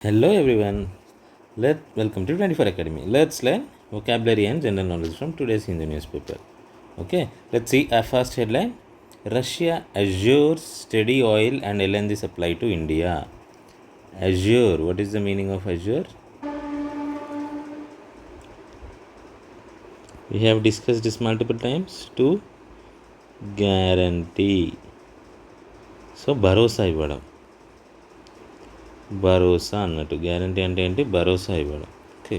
Hello everyone. Welcome to 24 Academy. Let's learn vocabulary and general knowledge from today's Hindu newspaper. Okay, let's see our first headline. Russia assures steady oil and LNG supply to India. Assure. What is the meaning of assure? We have discussed this multiple times. To guarantee. So భరోసా ఇవ్వడం, భరోసా అన్నట్టు. Guarantee అంటే ఏంటి? భరోసా ఇవ్వడం. Okay,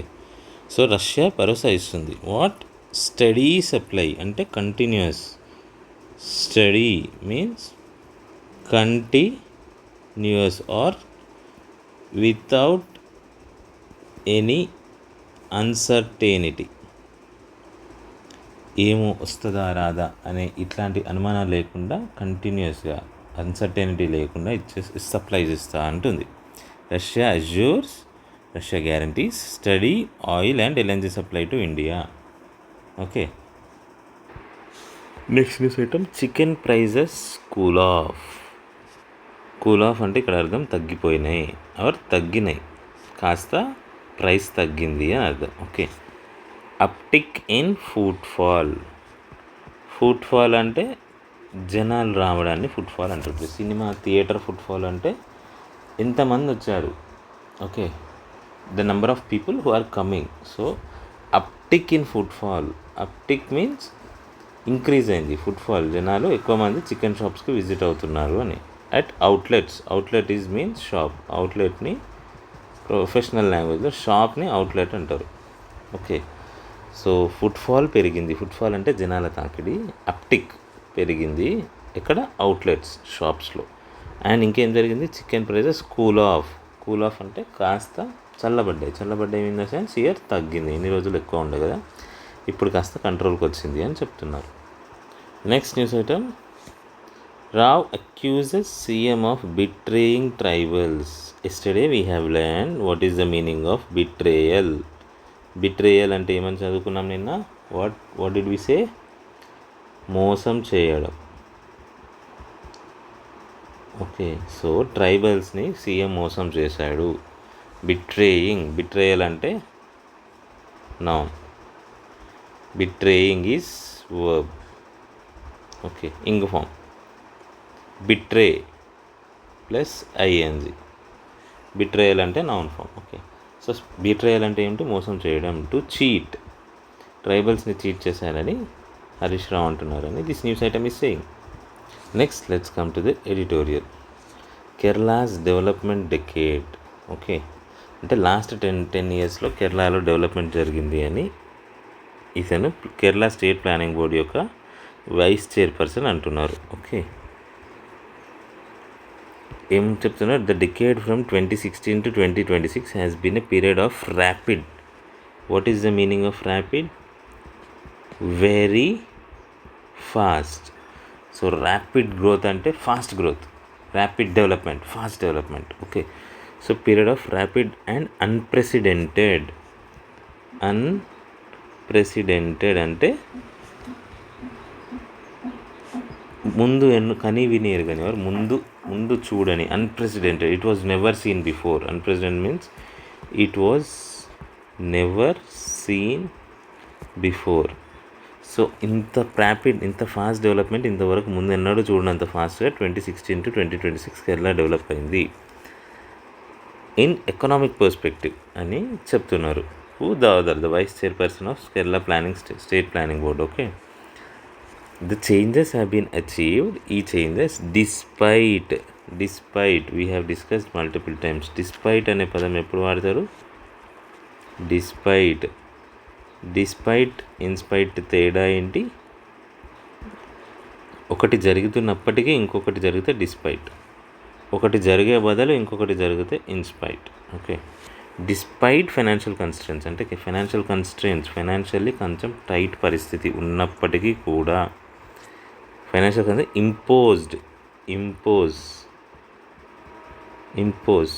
so Russia భరోసా ఇస్తుంది. What? Steady supply అంటే continuous. Steady means continuous or without any uncertainty. ఏమో వస్తుందా రాదా అనే ఇట్లాంటి అనుమానాలు లేకుండా కంటిన్యూస్గా అన్సర్టెనిటీ లేకుండా సప్లైస్ ఇస్తా అంటుంది. Russia assures, Russia guarantees steady oil and LNG supply to India. Okay, next news item. Chicken prices cool off. Cool off అంటే ఇక్కడ అర్థం తగ్గిపోయినాయి ఆర్ తగ్గినాయి, కాస్త ప్రైస్ తగ్గింది అని అర్థం. Okay, uptick in footfall. Footfall అంటే జనాలు రావడాన్ని ఫుట్ఫాల్ అంటారు. సినిమా థియేటర్ ఫుట్ఫాల్ అంటే ఎంతమంది వచ్చారు. Okay, the number of people who are coming. So uptick in footfall. Uptick means increase అయింది. ఫుట్ఫాల్ జనాలు ఎక్కువ మంది చికెన్ షాప్స్కి విజిట్ అవుతున్నారు అని. At outlets. Outlet is means shop. అవుట్లెట్ని ప్రొఫెషనల్ లాంగ్వేజ్లో షాప్ని అవుట్లెట్ అంటారు. ఓకే, సో ఫుట్ఫాల్ పెరిగింది. ఫుట్ఫాల్ అంటే జనాల తాకిడి. అప్టిక్ పెరిగింది ఇక్కడ అవుట్లెట్స్ షాప్స్లో. అండ్ ఇంకేం జరిగింది? Chicken prices cool off. Cool off అంటే కాస్త చల్లబడ్డాయి. చల్లబడ్డాయి ఇన్ ద సెన్స్ ఇయర్ తగ్గింది. ఎన్ని రోజులు ఎక్కువ ఉండే కదా, ఇప్పుడు కాస్త కంట్రోల్కి వచ్చింది అని చెప్తున్నారు. Next news item. Rao accuses CM of betraying tribals. Yesterday we have learned what is the meaning of betrayal. Betrayal అంటే ఏమని చదువుకున్నాం నిన్న? What did we say? మోసం చేయడం. ఓకే, సో ట్రైబల్స్ని సీఎం మోసం చేశాడు. బిట్రేయింగ్. బిట్రేయల్ అంటే noun, betraying is verb. Okay, ing form. Betray plus ING. Betrayal అంటే noun form. Okay, so betrayal అంటే ఏమిటి? మోసం చేయడం. To cheat. ట్రైబల్స్ని చీట్ చేశారని హరీష్ రావు అంటున్నారని this news item is saying. Next let's come to the editorial. Kerala's development decade. Okay, అంటే last 10 yearsలో కేరళలో డెవలప్మెంట్ జరిగింది అని ఇతను కేరళ స్టేట్ ప్లానింగ్ బోర్డు యొక్క వైస్ చైర్పర్సన్ అంటున్నారు. ఓకే, ఏం చెప్తున్నారు? The decade from 2016 to 2026 has been a period of rapid. What is the meaning of rapid? Very fast. So rapid growth అంటే fast growth, rapid development, fast development. Okay, so period of rapid and unprecedented. Unprecedented అంటే ముందు కని విని ఎరగని వారు, ముందు చూడని. Unprecedented, it was never seen before. Unprecedented means it was never seen before. So ఇంత ర్యాపిడ్, ఇంత ఫాస్ట్ డెవలప్మెంట్ ఇంతవరకు ముందు ఎన్నడూ చూడనంత ఫాస్ట్గా 2016 to 2026 కేరళ డెవలప్ అయింది ఇన్ ఎకనామిక్ పర్స్పెక్టివ్ అని చెప్తున్నారు. Who? The vice chairperson of Kerala planning state planning board. Okay, the changes have been achieved. ఈ changes despite we have discussed multiple times. Despite అనే పదం ఎప్పుడు వాడతారు? డిస్పైట్ ఇన్స్పైట్ తేడా ఏంటి? ఒకటి జరుగుతున్నప్పటికీ ఇంకొకటి జరిగితే డిస్పైట్, ఒకటి జరిగే బదులు ఇంకొకటి జరిగితే in spite. Okay, despite financial constraints అంటే ఫైనాన్షియల్ కన్స్ట్రెంట్స్, ఫైనాన్షియల్లీ కొంచెం టైట్ పరిస్థితి ఉన్నప్పటికీ కూడా ఫైనాన్షియల్ కన్స్ట్రెంట్ ఇంపోజ్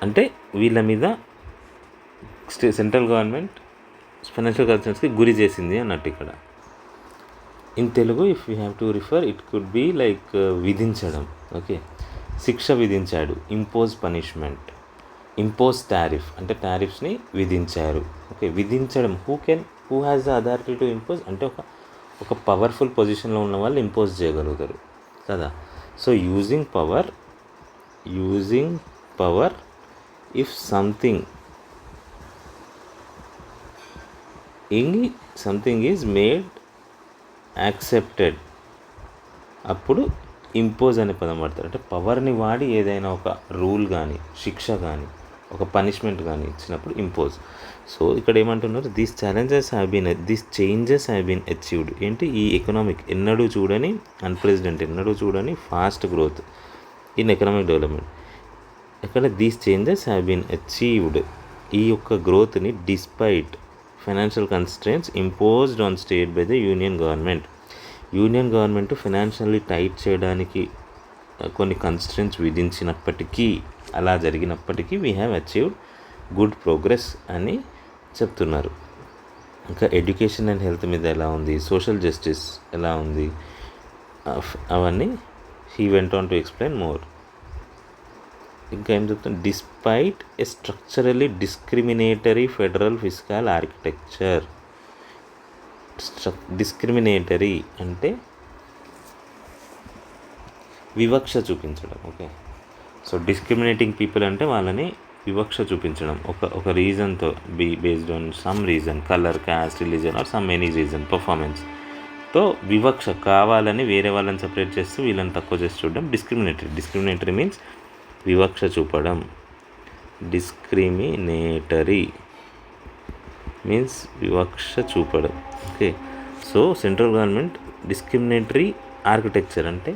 అంటే వీళ్ళ మీద సెంట్రల్ గవర్నమెంట్ ఫైనాన్షియల్ కన్స్ట్రెంట్స్కి గురి చేసింది అన్నట్టు ఇక్కడ. In Telugu if you have to refer, it could be like విధించడం. ఓకే, శిక్ష విధించాడు, ఇంపోజ్ పనిష్మెంట్. ఇంపోజ్ టారిఫ్ అంటే టారిఫ్స్ని విధించారు. ఓకే, విధించడం, who has the authority to impose అంటే ఒక పవర్ఫుల్ పొజిషన్లో ఉన్న వాళ్ళు ఇంపోజ్ చేయగలుగుతారు కదా. So using power if something is made accepted, అప్పుడు ఇంపోజ్ అనే పదం వాడతారు. అంటే పవర్ని వాడి ఏదైనా ఒక రూల్ కానీ, శిక్ష కానీ, ఒక పనిష్మెంట్ కానీ ఇచ్చినప్పుడు ఇంపోజ్. సో ఇక్కడ ఏమంటున్నారు, these changes have been achieved. ఏంటి, ఈ ఎకనామిక్ ఎన్నడూ చూడని fast growth in economic development. ఇక్కడ these changes have been achieved, ఈ యొక్క గ్రోత్ని despite financial constraints imposed on state by the union government financially tight చేయడానికి కొన్ని కన్స్ట్రెంట్స్ విధించినప్పటికీ, అలా జరిగినప్పటికీ we have achieved good progress అని చెప్తున్నారు. ఇంకా ఎడ్యుకేషన్ అండ్ హెల్త్ మీద ఎలా ఉంది, సోషల్ జస్టిస్ ఎలా ఉంది, అవన్నీ he went on to explain more. ఇంకా ఏం చెప్తాను, despite a structurally discriminatory federal fiscal architecture. Discriminatory అంటే వివక్ష చూపించడం. ఓకే, సో డిస్క్రిమినేటింగ్ పీపుల్ అంటే వాళ్ళని వివక్ష చూపించడం ఒక రీజన్తో, based on some reason, colour, caste, religion or some any reason, పర్ఫార్మెన్స్తో వివక్ష, కావాలని వేరే వాళ్ళని సపరేట్ చేస్తూ వీళ్ళని తక్కువ చేసి చూడడం డిస్క్రిమినేటరీ మీన్స్ వివక్ష చూపడం. డిస్క్రిమినేటరీ మీన్స్ వివక్ష చూపడం. Okay, so central government discriminatory architecture అంటే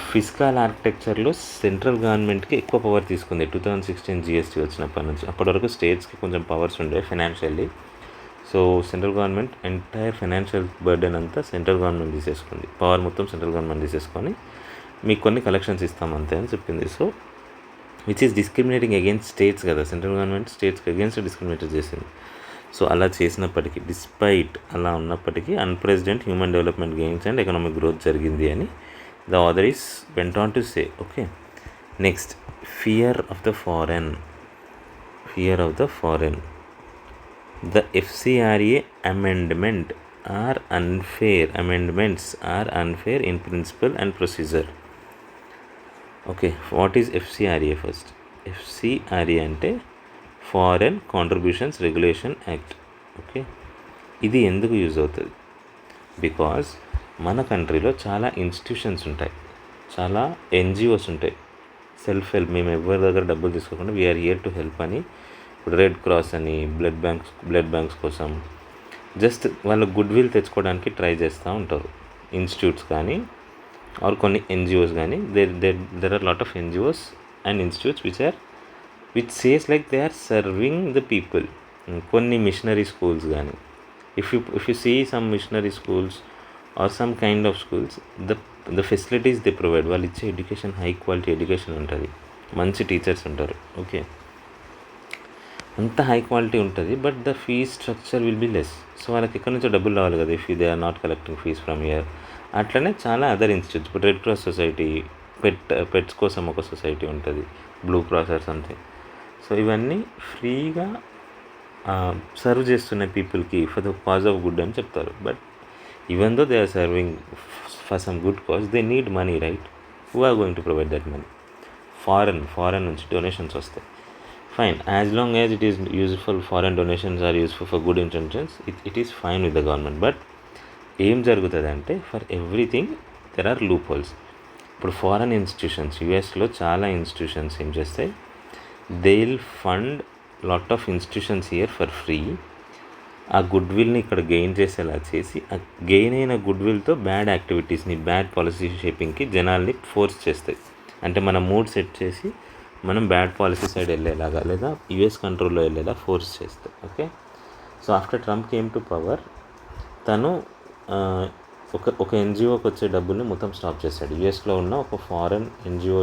ఫిస్కల్ ఆర్కిటెక్చర్లో సెంట్రల్ గవర్నమెంట్కి ఎక్కువ పవర్ తీసుకుంది 2016 GST వచ్చినప్పటి నుంచి. అప్పటి వరకు స్టేట్స్కి కొంచెం పవర్స్ ఉండే financially. So central government entire financial burden అంతా సెంట్రల్ గవర్నమెంట్ తీసేసుకుంది, పవర్ మొత్తం సెంట్రల్ గవర్నమెంట్ తీసేసుకొని మీకు కొన్ని కలెక్షన్స్ ఇస్తాం అంతే అని చెప్పింది. So which is discriminating against states కదా, సెంట్రల్ గవర్నమెంట్ స్టేట్స్కి అగేన్స్ట్ డిస్క్రిమినేట్ చేసింది. సో అలా చేసినప్పటికీ, డిస్పైట్ అలా ఉన్నప్పటికీ unprecedented human development gains and economic growth జరిగింది అని the author went on to say. Okay, next, fear of the foreign. The FCRA amendments are unfair in principle and procedure. Okay, what is FCRA first? FCRA అంటే foreign contributions regulation act. Okay, ఇది ఎందుకు use అవుతుంది? Because మన కంట్రీలో చాలా institutions ఉంటాయి, చాలా NGOs ఉంటాయి, సెల్ఫ్ హెల్ప్. మేము ఎవరి దగ్గర డబ్బులు తీసుకోకుండా వీఆర్ హియర్ టు హెల్ప్ అని. ఇప్పుడు రెడ్ క్రాస్ అని, బ్లడ్ బ్యాంక్స్ కోసం జస్ట్ వాళ్ళ గుడ్ విల్ తెచ్చుకోవడానికి ట్రై చేస్తూ ఉంటారు ఇన్స్టిట్యూట్స్ కానీ ఆర్ కొన్ని NGOs కానీ. There are lot of NGOs and institutes which says like they are serving the people. కొన్ని మిషనరీ స్కూల్స్ కానీ, if you see some missionary schools are some kind of schools, the facilities they provide, వాళ్ళు ఇచ్చే education high quality education ఉంటుంది, మంచి teachers ఉంటారు. Okay, అంత high quality ఉంటుంది, but the fees structure will be less. So వాళ్ళకి ఎక్కడి నుంచో డబ్బులు రావాలి కదా, if they are not collecting fees from here. అట్లనే చాలా అదర్ ఇన్స్టిట్యూట్స్, ఇప్పుడు రెడ్ క్రాస్ సొసైటీ, పెట్స్ కోసం ఒక సొసైటీ ఉంటుంది, blue cross or something. So ఇవన్నీ ఫ్రీగా సర్వ్ చేస్తున్న పీపుల్కి for the cause of good అని చెప్తారు. బట్ even though they are serving for some good cause, they need money, right? Who are going to provide that money? Foreign నుంచి donations వస్తాయి. Fine, as long as it is useful, foreign donations are useful for good intentions, it is fine with the government. But ఏం జరుగుతుంది అంటే, for everything there are loopholes. ఇప్పుడు foreign institutions, యూఎస్లో చాలా institutions ఏం చేస్తాయి, they will fund lot of institutions here for free. ఆ గుడ్ విల్ని ఇక్కడ గెయిన్ చేసేలా చేసి, ఆ గెయిన్ అయిన గుడ్ విల్తో బ్యాడ్ యాక్టివిటీస్ని, బ్యాడ్ పాలసీ షేపింగ్కి జనాల్ని ఫోర్స్ చేస్తాయి. అంటే మన మూడ్ సెట్ చేసి మనం బ్యాడ్ పాలసీ సైడ్ వెళ్ళేలాగా, లేదా US కంట్రోల్లో వెళ్ళేలా ఫోర్స్ చేస్తాయి. Okay, so after Trump came to power, తను ఒక NGOకి వచ్చే డబ్బుల్ని మొత్తం స్టాప్ చేశాడు. యూఎస్లో ఉన్న ఒక ఫారెన్ NGO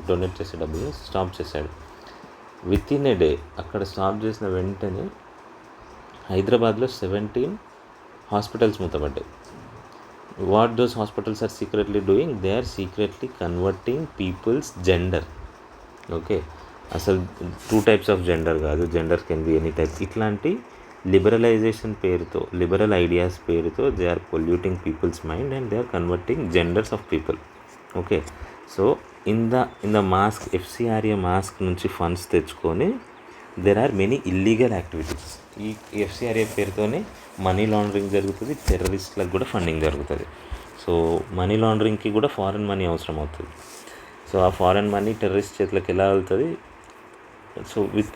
డొనేట్ చేసే డబ్బుల్ని స్టాప్ చేశాడు. విత్ ఇన్ ఏ డే అక్కడ స్టాప్ చేసిన వెంటనే హైదరాబాద్లో 17 hospitals మూతపడ్డాయి. What those hospitals are secretly doing? They are secretly converting people's gender. Okay, అసలు 2 టైప్స్ ఆఫ్ జెండర్ కాదు, gender can be any type. ఇట్లాంటి లిబరలైజేషన్ పేరుతో, లిబరల్ ఐడియాస్ పేరుతో they are polluting people's mind and they are converting genders of people. Okay, so in the mask, FCRA mask నుంచి funds తెచ్చుకొని there are many illegal activities. ఈ FCRA పేరుతోనే money laundering జరుగుతుంది, టెర్రరిస్ట్లకు కూడా funding జరుగుతుంది. So money లాండరింగ్కి కూడా foreign money అవసరం అవుతుంది. సో ఆ ఫారెన్ మనీ టెర్రరిస్ట్ చేతులకు ఎలా వెళ్తుంది? So with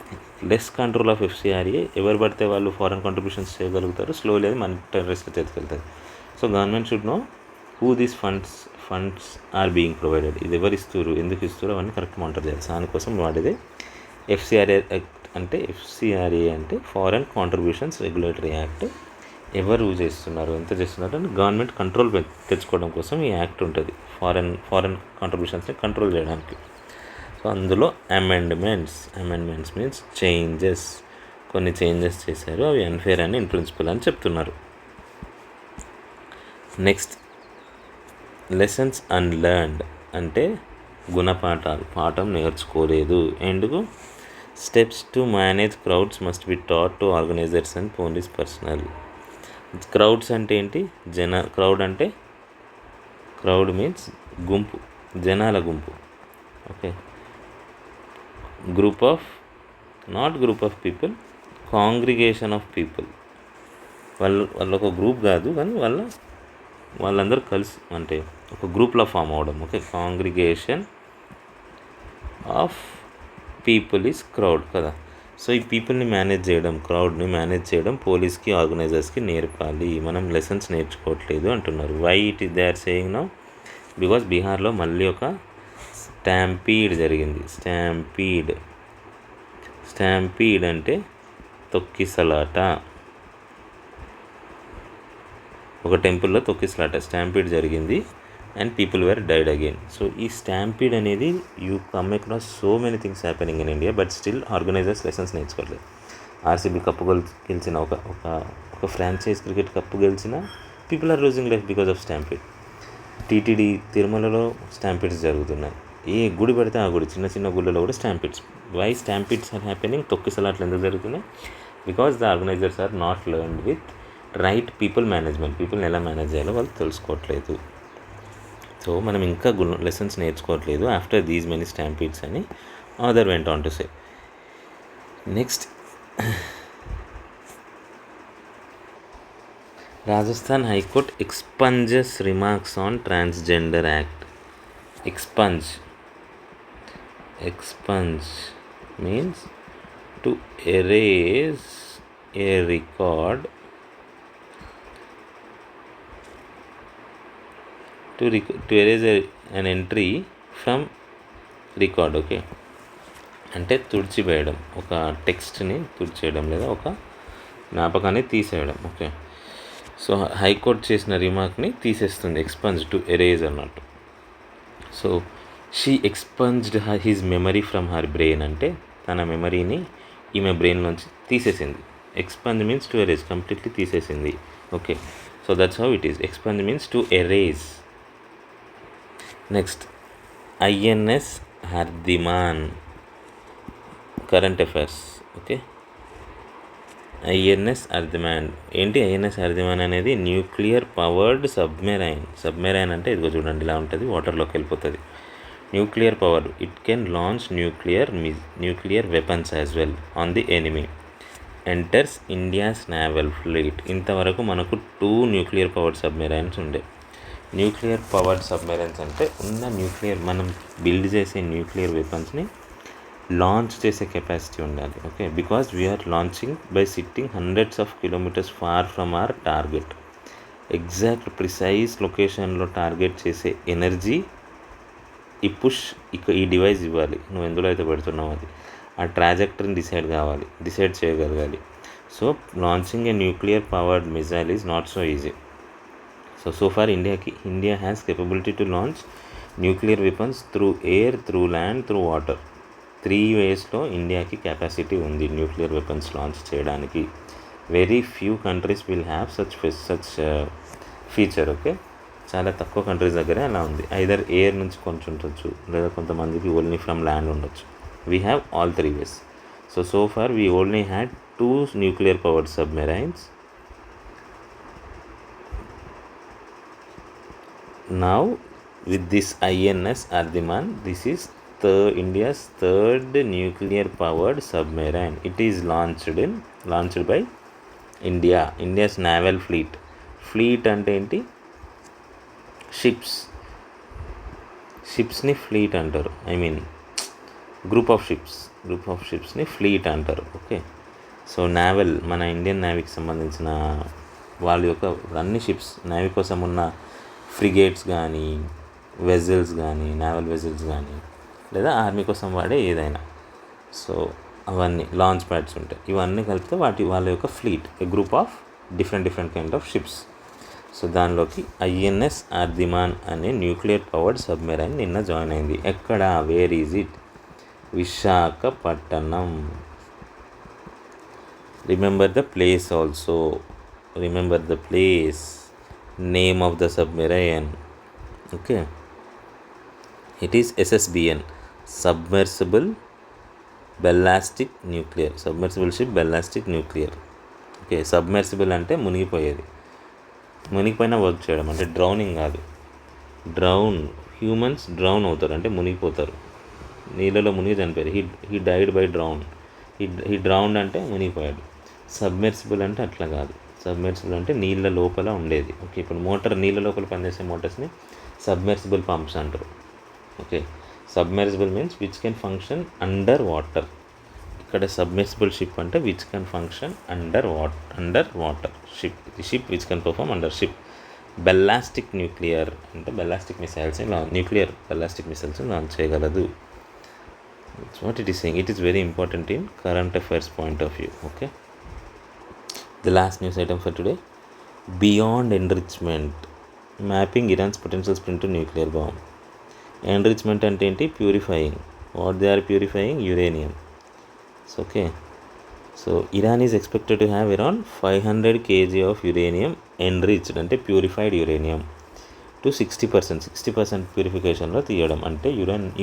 less control of FCRA ఎవరు పడితే వాళ్ళు ఫారెన్ కాంట్రిబ్యూషన్స్ చేయగలుగుతారు, స్లోలీ అది మన టెర్రరిస్ట్ల చేతికి వెళ్తుంది. So government should know who these funds are being provided. ఇది ఎవరు ఇస్తారు, ఎందుకు ఇస్తారు, అవన్నీ కరెక్ట్ మానిటర్ చేయాలి. దానికోసం వాడేది ఎఫ్సిఆర్ఏ యాక్ట్. అంటే ఎఫ్సిఆర్ఏ అంటే ఫారెన్ కాంట్రిబ్యూషన్స్ రెగ్యులేటరీ యాక్ట్. ఎవరు చేస్తున్నారు, ఎంత చేస్తున్నారు అని గవర్నమెంట్ కంట్రోల్ తెచ్చుకోవడం కోసం ఈ యాక్ట్ ఉంటుంది, ఫారెన్ కాంట్రిబ్యూషన్స్ని కంట్రోల్ చేయడానికి. సో అందులో అమెండ్మెంట్స్ మీన్స్ చేంజెస్, కొన్ని చేంజెస్ చేశారు, అవి అన్ఫేర్ అని ఇన్ ప్రిన్సిపల్ అని చెప్తున్నారు. నెక్స్ట్ లెసన్స్ అన్లెర్న్డ్ అంటే గుణపాఠాలు, పాఠం నేర్చుకోలేదు. ఎందుకు? Steps to manage crowds must be taught to organizers and police personnel. Crowds అంటే ఏంటి? క్రౌడ్ మీన్స్ గుంపు, జనాల గుంపు. Okay, group of people, congregation of people. వాళ్ళు ఒక గ్రూప్ కాదు, కానీ వాళ్ళందరూ కలిసి అంటే ఒక గ్రూప్లో ఫామ్ అవ్వడం. Okay, congregation of people is crowd కదా. సో ఈ పీపుల్ని మేనేజ్ చేయడం, క్రౌడ్ని మేనేజ్ చేయడం పోలీస్కి, ఆర్గనైజర్స్కి నేర్పాలి. మనం లెసన్స్ నేర్చుకోవట్లేదు అంటున్నారు. Why it is they are saying now? Because బీహార్లో మళ్ళీ ఒక స్టాంపీడ్ జరిగింది. స్టాంపీడ్ అంటే తొక్కిసలాట. ఒక టెంపుల్లో తొక్కిసలాట, స్టాంపీడ్ జరిగింది and people were died again. So ఈ స్టాంపీడ్ అనేది you come across so many things happening in India, but still organisers lessons నేర్చుకోవట్లేదు. ఆర్సీబీ కప్పు గెలిచిన ఒక ఫ్రాంచైజ్ క్రికెట్ కప్పు గెలిచిన people are losing life because of stampede. TTD తిరుమలలో stampedes జరుగుతున్నాయి. ఏ గుడి పెడితే ఆ గుడి, చిన్న చిన్న గుళ్ళలో కూడా stampedes. Why stampedes are happening? తొక్కిసలాట్లు ఎందుకు జరుగుతున్నాయి? Because the organizers are not learned with right people management. పీపుల్ని ఎలా మేనేజ్ చేయాలో వాళ్ళు తెలుసుకోవట్లేదు. సో మనం ఇంకా లెసన్స్ నేర్చుకోవట్లేదు ఆఫ్టర్ దీస్ మెనీ స్టాంపీడ్స్ అని author went on to say. Next, Rajasthan high court expunges remarks on transgender act. Expunge means to erase a record, to erase an entry from record. Okay, అంటే తుడిచివేయడం, ఒక టెక్స్ట్ని తుడిచేయడం లేదా ఒక జ్ఞాపకాన్ని తీసేయడం. ఓకే, సో హైకోర్టు చేసిన రిమార్క్ని తీసేస్తుంది, ఎక్స్పంజ్ టు ఎరేజ్ అన్నట్టు. So she expunged his memory from her brain అంటే తన మెమరీని ఈమె బ్రెయిన్లోంచి తీసేసింది. Expunge means to erase, completely తీసేసింది. Okay, so that's how it is. Expunge means to erase. Next, INS Aridhaman, current affairs. Okay, INS Aridhaman ఏంటి? INS హర్దిమాన్ అనేది న్యూక్లియర్ పవర్డ్ సబ్మెరైన్ అంటే ఇదిగో చూడండి ఇలా ఉంటుంది, వాటర్లోకి వెళ్ళిపోతుంది. Nuclear power, it can launch nuclear weapons as well on the enemy. Enters India's naval fleet. ఇంతవరకు మనకు 2 న్యూక్లియర్ పవర్డ్ సబ్మెరైన్స్ ఉండే. న్యూక్లియర్ పవర్డ్ సబ్మెరైన్స్ అంటే ఉన్న మనం బిల్డ్ చేసే న్యూక్లియర్ వెపన్స్ని లాంచ్ చేసే కెపాసిటీ ఉండాలి. Okay, because we are launching by sitting hundreds of kilometres far from our target. Exact precise లొకేషన్లో టార్గెట్ చేసే ఎనర్జీ ఈ డివైస్ ఇవ్వాలి. నువ్వు ఎందులో అయితే పెడుతున్నావు అది ఆ ట్రాజెక్టరీని డిసైడ్ చేయగలగాలి. So launching a nuclear powered missile is not so easy. So far India has capability to launch nuclear weapons through air, through land, through water. 3 వేస్లో ఇండియాకి కెపాసిటీ ఉంది న్యూక్లియర్ వెపన్స్ లాంచ్ చేయడానికి. Very few countries will have such feature. Okay, చాలా తక్కువ countries దగ్గరే అలా ఉంది. Either air నుంచి కొంచెం ఉండొచ్చు, లేదా కొంతమందికి ఓన్లీ ఫ్రమ్ ల్యాండ్ ఉండొచ్చు. We have all three ways. So far we only had 2 nuclear powered submarines. Now with this INS Ardiman, this is India's third nuclear powered submarine. It is launched by India's naval fleet అంటే ఏంటి? షిప్స్ని fleet అంటారు. I mean group of షిప్స్ని fleet అంటారు. Okay, so naval మన Indian నేవీకి సంబంధించిన వాళ్ళ యొక్క అన్ని షిప్స్, నేవీ కోసం ఉన్న ఫ్రిగేట్స్ కానీ, వెజల్స్ కానీ, నావల్ వెజల్స్ కానీ, లేదా ఆర్మీ కోసం వాడే ఏదైనా, సో అవన్నీ లాంచ్ ప్యాడ్స్ ఉంటాయి. ఇవన్నీ కలిపితే వాళ్ళ యొక్క fleet, a group of different kind of ships. So దానిలోకి INS ఆర్దిమాన్ అనే న్యూక్లియర్ పవర్డ్ సబ్మెరైన్ నిన్న జాయిన్ అయింది. ఎక్కడ? Where is it? Visakhapatnam. Remember the place also. Remember the place, name of the submarine. Okay, it is SSBN, submersible ballistic nuclear, submersible ship ballistic nuclear. Okay, submersible అంటే మునిగిపోయేది, మునిగిపోయినా work చేయడం, అంటే drowning కాదు. Humans drown అవుతారు, అంటే మునిగిపోతారు, నీళ్ళలో మునిగి చనిపోయారు. He died by drown. He drowned అంటే మునిగిపోయాడు. సబ్మెర్సిబుల్ అంటే అట్లా కాదు. సబ్మెర్సిబుల్ అంటే నీళ్ళ లోపల ఉండేది. ఓకే, ఇప్పుడు మోటార్ నీళ్ళ లోపల పనిచేసే మోటార్స్ని సబ్మెర్సిబుల్ పంప్స్ అంటారు. Okay, submersible means which can function under water. ఇక్కడ సబ్మెర్సిబుల్ షిప్ అంటే which can function under water ship which can perform under ship. Ballistic nuclear అంటే ballistic missiles, nuclear ballistic missiles launch చేయగలదు. That's what it is saying. It is very important in current affairs point of view. Okay, the last news item for today: beyond enrichment, mapping Iran's potential sprint to nuclear bomb. Enrichment అంటే ఏంటి? Purifying. What they are purifying? Uranium. So okay, so Iran is expected to have around 500 kg of uranium enriched, అంటే purified uranium, to 60% ప్యూరిఫికేషన్లో తీయడం. అంటే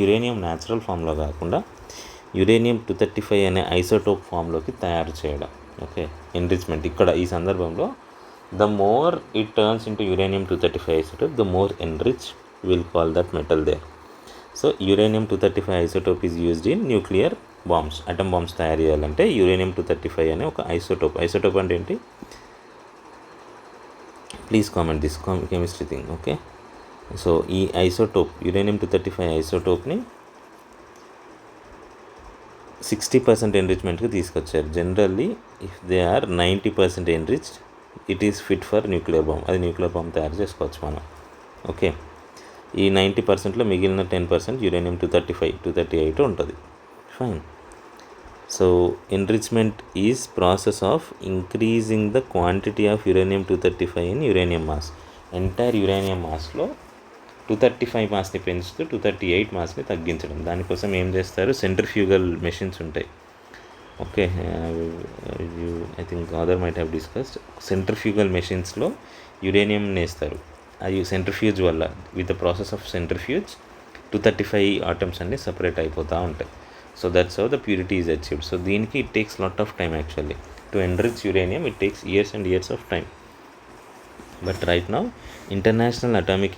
uranium natural ఫామ్లో కాకుండా uranium 235 అనే isotope ఫామ్లోకి తయారు చేయడం. ఓకే, ఎన్రిచ్మెంట్ ఇక్కడ ఈ సందర్భంలో the more it turns into uranium 235 isotope, the more enrich will call that metal there. So uranium 235 isotope is used in nuclear bombs. Atom bombs తయారు చేయాలంటే యురేనియం 235 అనే ఒక ఐసోటోప్ అంటే ఏంటి? Please comment this chemistry thing. Okay, so ఈ isotope uranium 235 ఐసోటోప్ని 60% ఎన్రిచ్మెంట్కి తీసుకొచ్చారు. Generally if they are 90% enriched, it is fit for nuclear bomb. అది న్యూక్లియర్ బాంబ్ తయారు చేసుకోవచ్చు మనం. ఓకే, ఈ 90%లో మిగిలిన 10% యురేనియం 238 ఉంటుంది. Fine. So enrichment is process of increasing the quantity of uranium 235 in uranium mass. Entire uranium మాస్లో 235 మాస్ని పెంచుతూ 238 మాస్ని తగ్గించడం. దానికోసం ఏం చేస్తారు? సెంట్రిఫ్యూగల్ మెషిన్స్ ఉంటాయి. Okay, I think other might have discussed. Centrifugal మెషిన్స్లో యురేనియం నేస్తారు. అది సెంట్రిఫ్యూజ్ వల్ల, with the process of centrifuge 235 atoms అన్నీ సపరేట్ అయిపోతూ ఉంటాయి. So that's how the purity is achieved. So దీనికి it takes lot of time actually. To enrich uranium, it takes years and years of time. But right now, International Atomic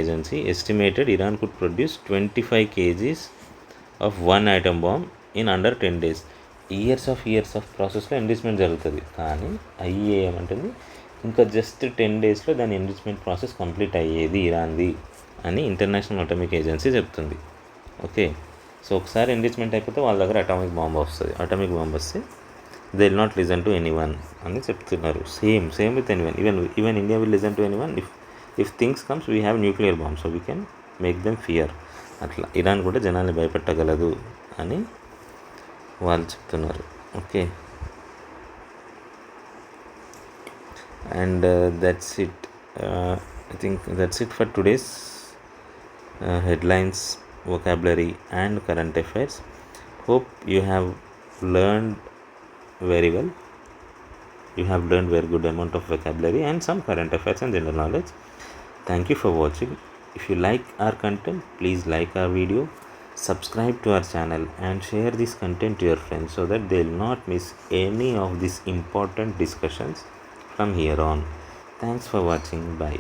Agency estimated Iran could produce 25 kgs of one atom bomb in under 10 days. Years of ప్రాసెస్లో enrichment జరుగుతుంది. కానీ IAEA ఏమంటుంది? ఇంకా just 10 daysలో దాని enrichment process complete అయ్యేది ఇరాన్ది అని international atomic agency చెప్తుంది. Okay, so ఒకసారి ఎన్రిచ్మెంట్ అయిపోతే వాళ్ళ దగ్గర అటామిక్ బాంబ్ వస్తే they will not listen to anyone అని చెప్తున్నారు. Same with anyone. Even India will listen to anyone if things comes we have nuclear bomb, so we can make them fear. అట్లా Iran కూడా జనాల్ని భయపెట్టగలదు అని వాళ్ళు చెప్తున్నారు. Okay, and that's it. I think that's it for today's headlines, vocabulary and current affairs. Hope you have learned very well. You have learned very good amount of vocabulary and some current affairs and general knowledge. Thank you for watching. If you like our content, please like our video, subscribe to our channel and share this content to your friends so that they will not miss any of these important discussions from here on. Thanks for watching. Bye.